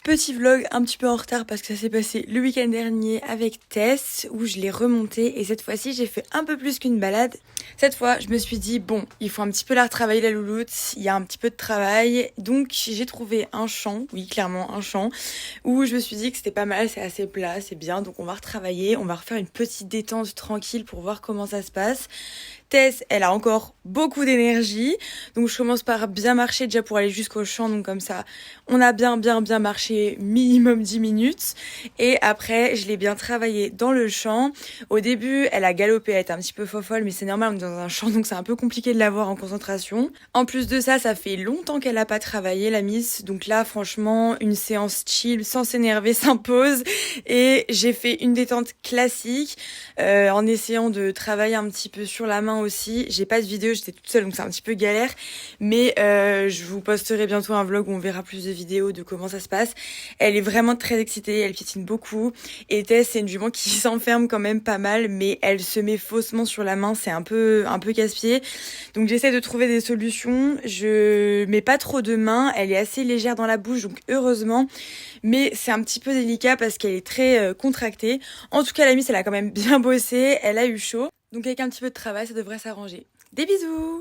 Petit vlog un petit peu en retard parce que ça s'est passé le week-end dernier avec Tess où je l'ai remonté et cette fois-ci j'ai fait un peu plus qu'une balade. Cette fois je me suis dit bon il faut un petit peu la retravailler la louloute, il y a un petit peu de travail donc j'ai trouvé un champ, oui clairement un champ où je me suis dit que c'était pas mal, c'est assez plat, c'est bien donc on va retravailler, on va refaire une petite détente tranquille pour voir comment ça se passe. Tess, elle a encore beaucoup d'énergie, donc je commence par bien marcher déjà pour aller jusqu'au champ, donc comme ça on a bien marché minimum 10 minutes et après je l'ai bien travaillé dans le champ. Au début elle a galopé, elle était un petit peu fofolle mais c'est normal, on est dans un champ donc c'est un peu compliqué de l'avoir en concentration. En plus de ça, ça fait longtemps qu'elle a pas travaillé la miss, donc là franchement une séance chill sans s'énerver s'impose et j'ai fait une détente classique en essayant de travailler un petit peu sur la main aussi. J'ai pas de vidéo, j'étais toute seule donc c'est un petit peu galère mais je vous posterai bientôt un vlog où on verra plus de vidéos de comment ça se passe. Elle est vraiment très excitée, elle piétine beaucoup et Tess c'est une jument qui s'enferme quand même pas mal mais elle se met faussement sur la main, c'est un peu casse-pied. Donc j'essaie de trouver des solutions, je mets pas trop de main, elle est assez légère dans la bouche donc heureusement, mais c'est un petit peu délicat parce qu'elle est très contractée. En tout cas la miss elle a quand même bien bossé, elle a eu chaud, donc avec un petit peu de travail ça devrait s'arranger. Des bisous!